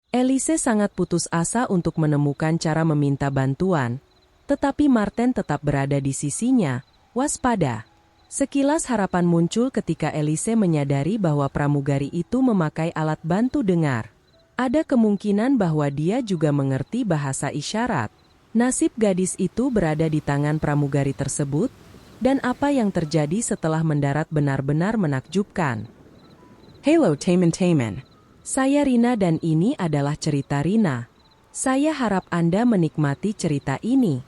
Elise sangat putus asa untuk menemukan cara meminta bantuan, tetapi Martin tetap berada di sisinya, waspada. Sekilas harapan muncul ketika Elise menyadari bahwa pramugari itu memakai alat bantu dengar. Ada kemungkinan bahwa dia juga mengerti bahasa isyarat. Nasib gadis itu berada di tangan pramugari tersebut, dan apa yang terjadi setelah mendarat benar-benar menakjubkan. Hello teman-teman. Saya Rina dan ini adalah cerita Rina. Saya harap Anda menikmati cerita ini.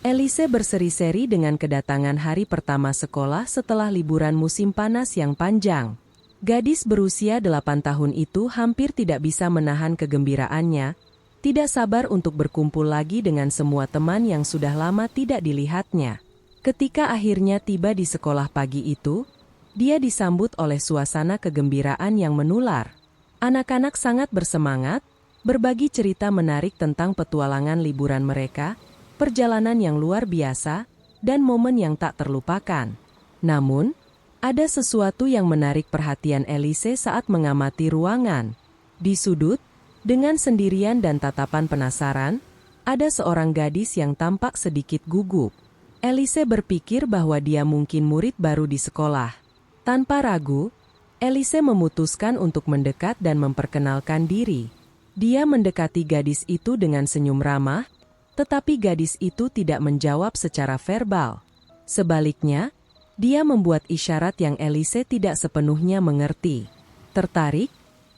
Elise berseri-seri dengan kedatangan hari pertama sekolah setelah liburan musim panas yang panjang. Gadis berusia 8 tahun itu hampir tidak bisa menahan kegembiraannya, tidak sabar untuk berkumpul lagi dengan semua teman yang sudah lama tidak dilihatnya. Ketika akhirnya tiba di sekolah pagi itu, dia disambut oleh suasana kegembiraan yang menular. Anak-anak sangat bersemangat, berbagi cerita menarik tentang petualangan liburan mereka, perjalanan yang luar biasa, dan momen yang tak terlupakan. Namun, ada sesuatu yang menarik perhatian Elise saat mengamati ruangan. Di sudut, dengan sendirian dan tatapan penasaran, ada seorang gadis yang tampak sedikit gugup. Elise berpikir bahwa dia mungkin murid baru di sekolah. Tanpa ragu, Elise memutuskan untuk mendekat dan memperkenalkan diri. Dia mendekati gadis itu dengan senyum ramah, tetapi gadis itu tidak menjawab secara verbal. Sebaliknya, dia membuat isyarat yang Elise tidak sepenuhnya mengerti. Tertarik,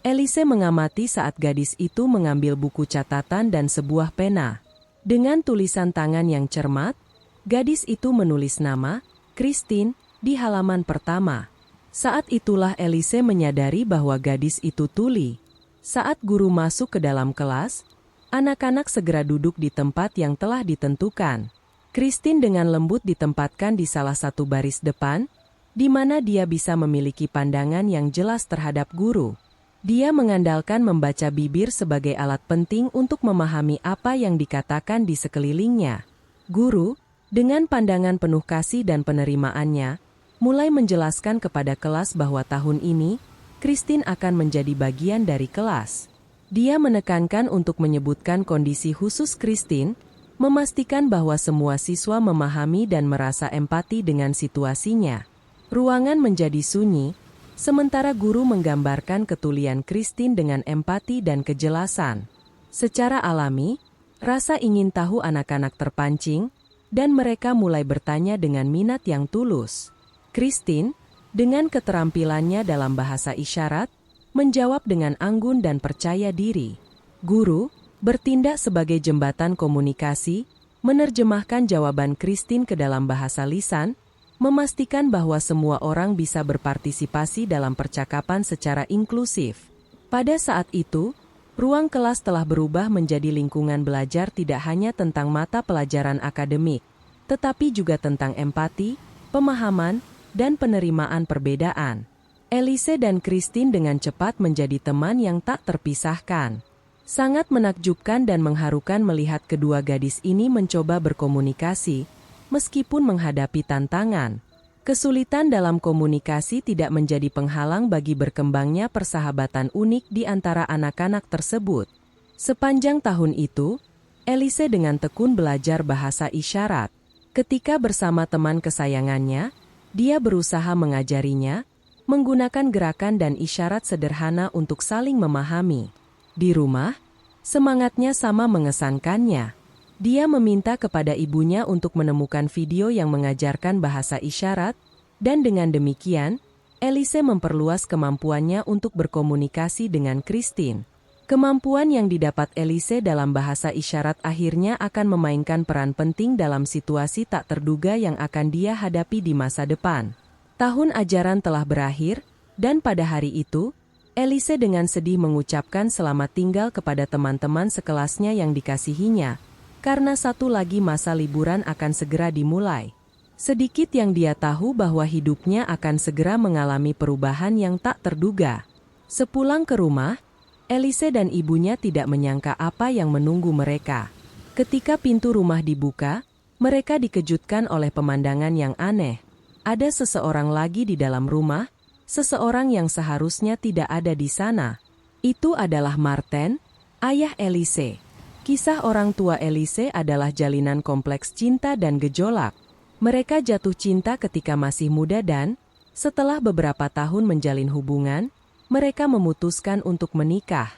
Elise mengamati saat gadis itu mengambil buku catatan dan sebuah pena. Dengan tulisan tangan yang cermat, gadis itu menulis nama, Christine, di halaman pertama. Saat itulah Elise menyadari bahwa gadis itu tuli. Saat guru masuk ke dalam kelas, anak-anak segera duduk di tempat yang telah ditentukan. Christine dengan lembut ditempatkan di salah satu baris depan, di mana dia bisa memiliki pandangan yang jelas terhadap guru. Dia mengandalkan membaca bibir sebagai alat penting untuk memahami apa yang dikatakan di sekelilingnya. Guru, dengan pandangan penuh kasih dan penerimaannya, mulai menjelaskan kepada kelas bahwa tahun ini, Christine akan menjadi bagian dari kelas. Dia menekankan untuk menyebutkan kondisi khusus Christine, memastikan bahwa semua siswa memahami dan merasa empati dengan situasinya. Ruangan menjadi sunyi, sementara guru menggambarkan ketulian Christine dengan empati dan kejelasan. Secara alami, rasa ingin tahu anak-anak terpancing, dan mereka mulai bertanya dengan minat yang tulus. Christine, dengan keterampilannya dalam bahasa isyarat, menjawab dengan anggun dan percaya diri. Guru, bertindak sebagai jembatan komunikasi, menerjemahkan jawaban Christine ke dalam bahasa lisan, memastikan bahwa semua orang bisa berpartisipasi dalam percakapan secara inklusif. Pada saat itu, ruang kelas telah berubah menjadi lingkungan belajar tidak hanya tentang mata pelajaran akademik, tetapi juga tentang empati, pemahaman, dan penerimaan perbedaan. Elise dan Christine dengan cepat menjadi teman yang tak terpisahkan. Sangat menakjubkan dan mengharukan melihat kedua gadis ini mencoba berkomunikasi, meskipun menghadapi tantangan. Kesulitan dalam komunikasi tidak menjadi penghalang bagi berkembangnya persahabatan unik di antara anak-anak tersebut. Sepanjang tahun itu, Elise dengan tekun belajar bahasa isyarat. Ketika bersama teman kesayangannya, dia berusaha mengajarinya, menggunakan gerakan dan isyarat sederhana untuk saling memahami. Di rumah, semangatnya sama mengesankannya. Dia meminta kepada ibunya untuk menemukan video yang mengajarkan bahasa isyarat, dan dengan demikian, Elise memperluas kemampuannya untuk berkomunikasi dengan Christine. Kemampuan yang didapat Elise dalam bahasa isyarat akhirnya akan memainkan peran penting dalam situasi tak terduga yang akan dia hadapi di masa depan. Tahun ajaran telah berakhir, dan pada hari itu, Elise dengan sedih mengucapkan selamat tinggal kepada teman-teman sekelasnya yang dikasihinya, karena satu lagi masa liburan akan segera dimulai. Sedikit yang dia tahu bahwa hidupnya akan segera mengalami perubahan yang tak terduga. Sepulang ke rumah, Elise dan ibunya tidak menyangka apa yang menunggu mereka. Ketika pintu rumah dibuka, mereka dikejutkan oleh pemandangan yang aneh. Ada seseorang lagi di dalam rumah, seseorang yang seharusnya tidak ada di sana. Itu adalah Martin, ayah Elise. Kisah orang tua Elise adalah jalinan kompleks cinta dan gejolak. Mereka jatuh cinta ketika masih muda dan, setelah beberapa tahun menjalin hubungan, mereka memutuskan untuk menikah.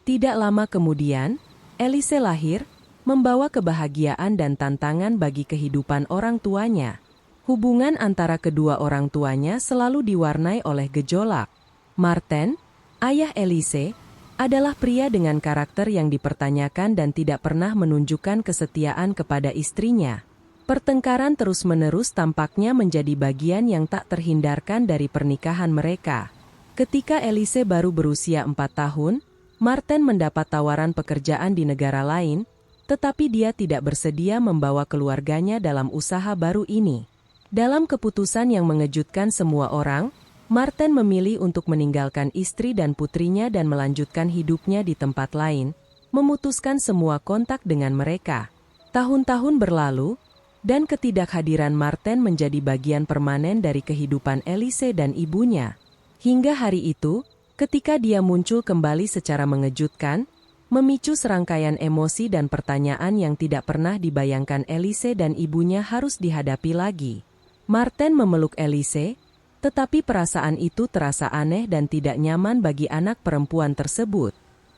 Tidak lama kemudian, Elise lahir, membawa kebahagiaan dan tantangan bagi kehidupan orang tuanya. Hubungan antara kedua orang tuanya selalu diwarnai oleh gejolak. Martin, ayah Elise, adalah pria dengan karakter yang dipertanyakan dan tidak pernah menunjukkan kesetiaan kepada istrinya. Pertengkaran terus-menerus tampaknya menjadi bagian yang tak terhindarkan dari pernikahan mereka. Ketika Elise baru berusia 4 tahun, Martin mendapat tawaran pekerjaan di negara lain, tetapi dia tidak bersedia membawa keluarganya dalam usaha baru ini. Dalam keputusan yang mengejutkan semua orang, Martin memilih untuk meninggalkan istri dan putrinya dan melanjutkan hidupnya di tempat lain, memutuskan semua kontak dengan mereka. Tahun-tahun berlalu, dan ketidakhadiran Martin menjadi bagian permanen dari kehidupan Elise dan ibunya. Hingga hari itu, ketika dia muncul kembali secara mengejutkan, memicu serangkaian emosi dan pertanyaan yang tidak pernah dibayangkan Elise dan ibunya harus dihadapi lagi. Martin memeluk Elise, tetapi perasaan itu terasa aneh dan tidak nyaman bagi anak perempuan tersebut.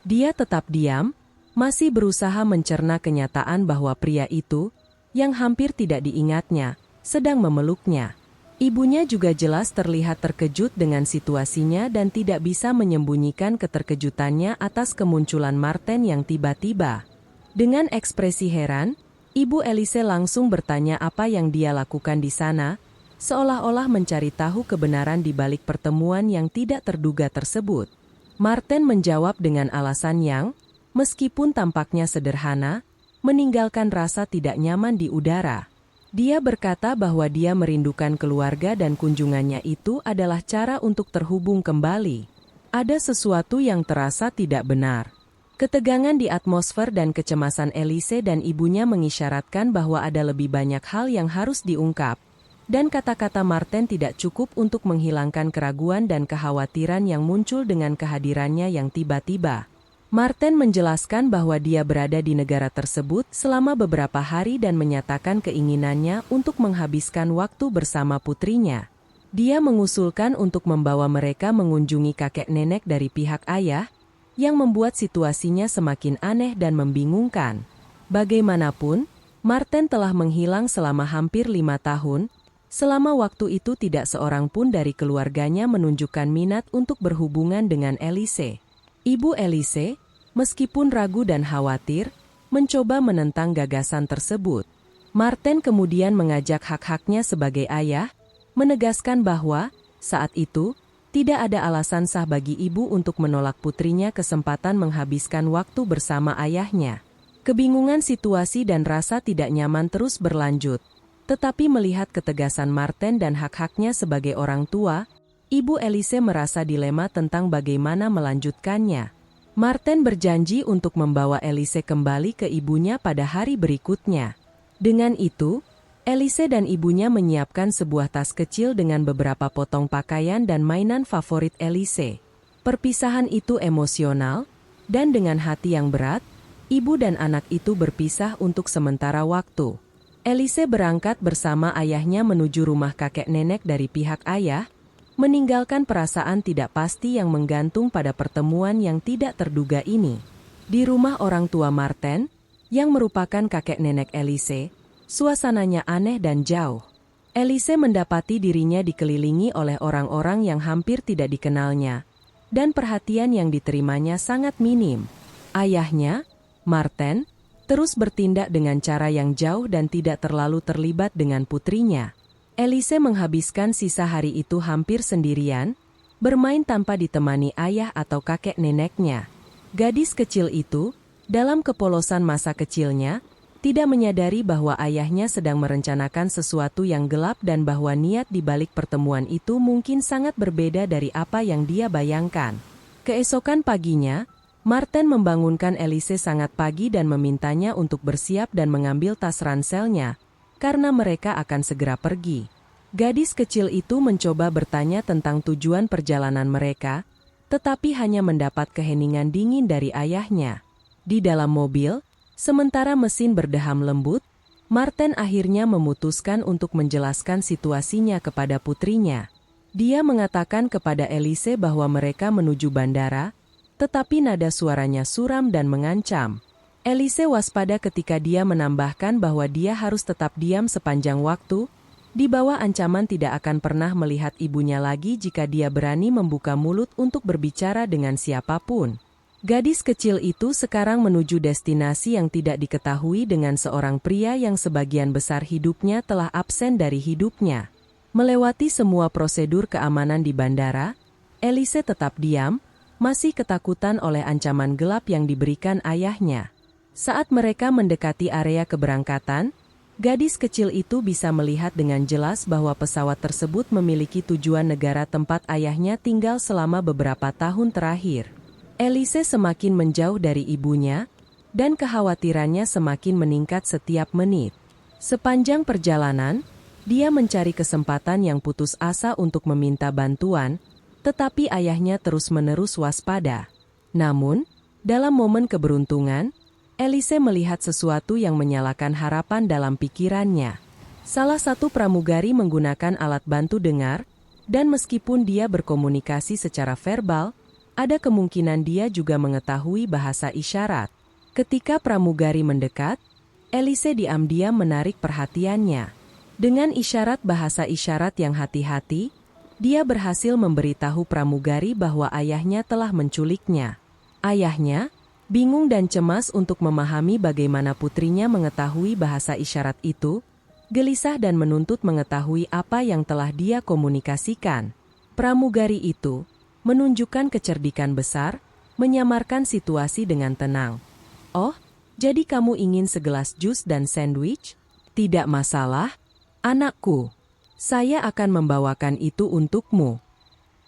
Dia tetap diam, masih berusaha mencerna kenyataan bahwa pria itu, yang hampir tidak diingatnya, sedang memeluknya. Ibunya juga jelas terlihat terkejut dengan situasinya dan tidak bisa menyembunyikan keterkejutannya atas kemunculan Martin yang tiba-tiba. Dengan ekspresi heran, Ibu Elise langsung bertanya apa yang dia lakukan di sana, seolah-olah mencari tahu kebenaran di balik pertemuan yang tidak terduga tersebut. Martin menjawab dengan alasan yang, meskipun tampaknya sederhana, meninggalkan rasa tidak nyaman di udara. Dia berkata bahwa dia merindukan keluarga dan kunjungannya itu adalah cara untuk terhubung kembali. Ada sesuatu yang terasa tidak benar. Ketegangan di atmosfer dan kecemasan Elise dan ibunya mengisyaratkan bahwa ada lebih banyak hal yang harus diungkap. Dan kata-kata Martin tidak cukup untuk menghilangkan keraguan dan kekhawatiran yang muncul dengan kehadirannya yang tiba-tiba. Martin menjelaskan bahwa dia berada di negara tersebut selama beberapa hari dan menyatakan keinginannya untuk menghabiskan waktu bersama putrinya. Dia mengusulkan untuk membawa mereka mengunjungi kakek nenek dari pihak ayah, yang membuat situasinya semakin aneh dan membingungkan. Bagaimanapun, Martin telah menghilang selama hampir 5 tahun. Selama waktu itu tidak seorang pun dari keluarganya menunjukkan minat untuk berhubungan dengan Elise. Ibu Elise, meskipun ragu dan khawatir, mencoba menentang gagasan tersebut. Martin kemudian mengajak hak-haknya sebagai ayah, menegaskan bahwa, saat itu, tidak ada alasan sah bagi ibu untuk menolak putrinya kesempatan menghabiskan waktu bersama ayahnya. Kebingungan situasi dan rasa tidak nyaman terus berlanjut. Tetapi melihat ketegasan Martin dan hak-haknya sebagai orang tua, Ibu Elise merasa dilema tentang bagaimana melanjutkannya. Martin berjanji untuk membawa Elise kembali ke ibunya pada hari berikutnya. Dengan itu, Elise dan ibunya menyiapkan sebuah tas kecil dengan beberapa potong pakaian dan mainan favorit Elise. Perpisahan itu emosional, dan dengan hati yang berat, ibu dan anak itu berpisah untuk sementara waktu. Elise berangkat bersama ayahnya menuju rumah kakek nenek dari pihak ayah, meninggalkan perasaan tidak pasti yang menggantung pada pertemuan yang tidak terduga ini. Di rumah orang tua Martin, yang merupakan kakek nenek Elise, suasananya aneh dan jauh. Elise mendapati dirinya dikelilingi oleh orang-orang yang hampir tidak dikenalnya, dan perhatian yang diterimanya sangat minim. Ayahnya, Martin, terus bertindak dengan cara yang jauh dan tidak terlalu terlibat dengan putrinya. Elise menghabiskan sisa hari itu hampir sendirian, bermain tanpa ditemani ayah atau kakek neneknya. Gadis kecil itu, dalam kepolosan masa kecilnya, tidak menyadari bahwa ayahnya sedang merencanakan sesuatu yang gelap dan bahwa niat di balik pertemuan itu mungkin sangat berbeda dari apa yang dia bayangkan. Keesokan paginya, Martin membangunkan Elise sangat pagi dan memintanya untuk bersiap dan mengambil tas ranselnya, karena mereka akan segera pergi. Gadis kecil itu mencoba bertanya tentang tujuan perjalanan mereka, tetapi hanya mendapat keheningan dingin dari ayahnya. Di dalam mobil, sementara mesin berdeham lembut, Martin akhirnya memutuskan untuk menjelaskan situasinya kepada putrinya. Dia mengatakan kepada Elise bahwa mereka menuju bandara, tetapi nada suaranya suram dan mengancam. Elise waspada ketika dia menambahkan bahwa dia harus tetap diam sepanjang waktu, di bawah ancaman tidak akan pernah melihat ibunya lagi jika dia berani membuka mulut untuk berbicara dengan siapapun. Gadis kecil itu sekarang menuju destinasi yang tidak diketahui dengan seorang pria yang sebagian besar hidupnya telah absen dari hidupnya. Melewati semua prosedur keamanan di bandara, Elise tetap diam, masih ketakutan oleh ancaman gelap yang diberikan ayahnya. Saat mereka mendekati area keberangkatan, gadis kecil itu bisa melihat dengan jelas bahwa pesawat tersebut memiliki tujuan negara tempat ayahnya tinggal selama beberapa tahun terakhir. Elise semakin menjauh dari ibunya, dan kekhawatirannya semakin meningkat setiap menit. Sepanjang perjalanan, dia mencari kesempatan yang putus asa untuk meminta bantuan, tetapi ayahnya terus-menerus waspada. Namun, dalam momen keberuntungan, Elise melihat sesuatu yang menyalakan harapan dalam pikirannya. Salah satu pramugari menggunakan alat bantu dengar, dan meskipun dia berkomunikasi secara verbal, ada kemungkinan dia juga mengetahui bahasa isyarat. Ketika pramugari mendekat, Elise diam-diam menarik perhatiannya. Dengan isyarat bahasa isyarat yang hati-hati, dia berhasil memberitahu pramugari bahwa ayahnya telah menculiknya. Ayahnya bingung dan cemas untuk memahami bagaimana putrinya mengetahui bahasa isyarat itu, gelisah dan menuntut mengetahui apa yang telah dia komunikasikan. Pramugari itu menunjukkan kecerdikan besar, menyamarkan situasi dengan tenang. "Oh, jadi kamu ingin segelas jus dan sandwich? Tidak masalah, anakku. Saya akan membawakan itu untukmu."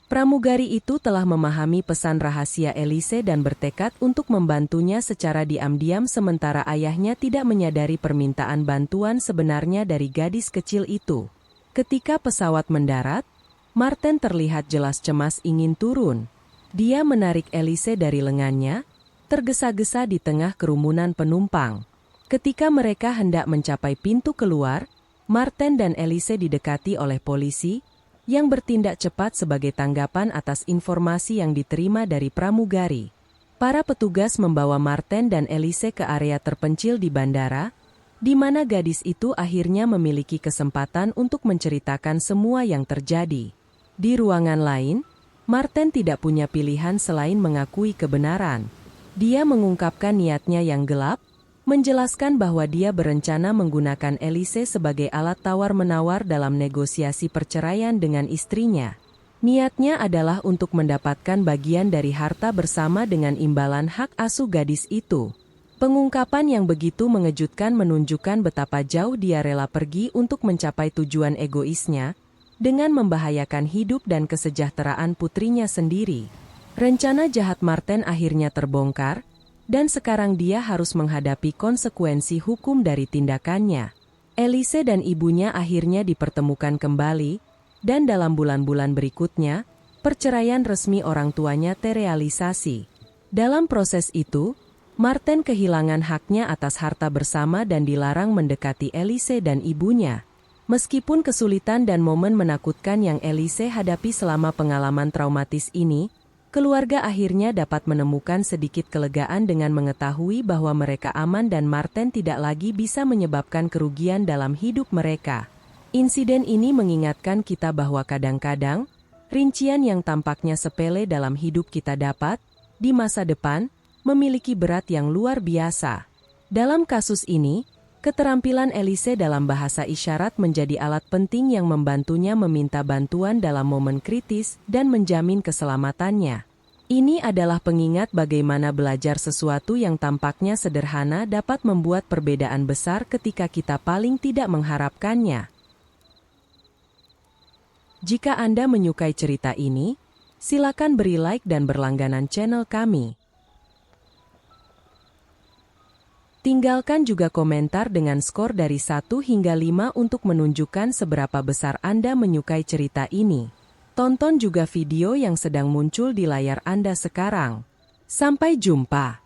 Pramugari itu telah memahami pesan rahasia Elise dan bertekad untuk membantunya secara diam-diam sementara ayahnya tidak menyadari permintaan bantuan sebenarnya dari gadis kecil itu. Ketika pesawat mendarat, Martin terlihat jelas cemas ingin turun. Dia menarik Elise dari lengannya, tergesa-gesa di tengah kerumunan penumpang. Ketika mereka hendak mencapai pintu keluar, Martin dan Elise didekati oleh polisi, yang bertindak cepat sebagai tanggapan atas informasi yang diterima dari pramugari. Para petugas membawa Martin dan Elise ke area terpencil di bandara, di mana gadis itu akhirnya memiliki kesempatan untuk menceritakan semua yang terjadi. Di ruangan lain, Martin tidak punya pilihan selain mengakui kebenaran. Dia mengungkapkan niatnya yang gelap, menjelaskan bahwa dia berencana menggunakan Elise sebagai alat tawar-menawar dalam negosiasi perceraian dengan istrinya. Niatnya adalah untuk mendapatkan bagian dari harta bersama dengan imbalan hak asuh gadis itu. Pengungkapan yang begitu mengejutkan menunjukkan betapa jauh dia rela pergi untuk mencapai tujuan egoisnya, dengan membahayakan hidup dan kesejahteraan putrinya sendiri. Rencana jahat Martin akhirnya terbongkar, dan sekarang dia harus menghadapi konsekuensi hukum dari tindakannya. Elise dan ibunya akhirnya dipertemukan kembali, dan dalam bulan-bulan berikutnya, perceraian resmi orang tuanya terrealisasi. Dalam proses itu, Martin kehilangan haknya atas harta bersama dan dilarang mendekati Elise dan ibunya. Meskipun kesulitan dan momen menakutkan yang Elise hadapi selama pengalaman traumatis ini, keluarga akhirnya dapat menemukan sedikit kelegaan dengan mengetahui bahwa mereka aman dan Martin tidak lagi bisa menyebabkan kerugian dalam hidup mereka. Insiden ini mengingatkan kita bahwa kadang-kadang, rincian yang tampaknya sepele dalam hidup kita dapat, di masa depan, memiliki berat yang luar biasa. Dalam kasus ini, keterampilan Elise dalam bahasa isyarat menjadi alat penting yang membantunya meminta bantuan dalam momen kritis dan menjamin keselamatannya. Ini adalah pengingat bagaimana belajar sesuatu yang tampaknya sederhana dapat membuat perbedaan besar ketika kita paling tidak mengharapkannya. Jika Anda menyukai cerita ini, silakan beri like dan berlangganan channel kami. Tinggalkan juga komentar dengan skor dari 1 hingga 5 untuk menunjukkan seberapa besar Anda menyukai cerita ini. Tonton juga video yang sedang muncul di layar Anda sekarang. Sampai jumpa.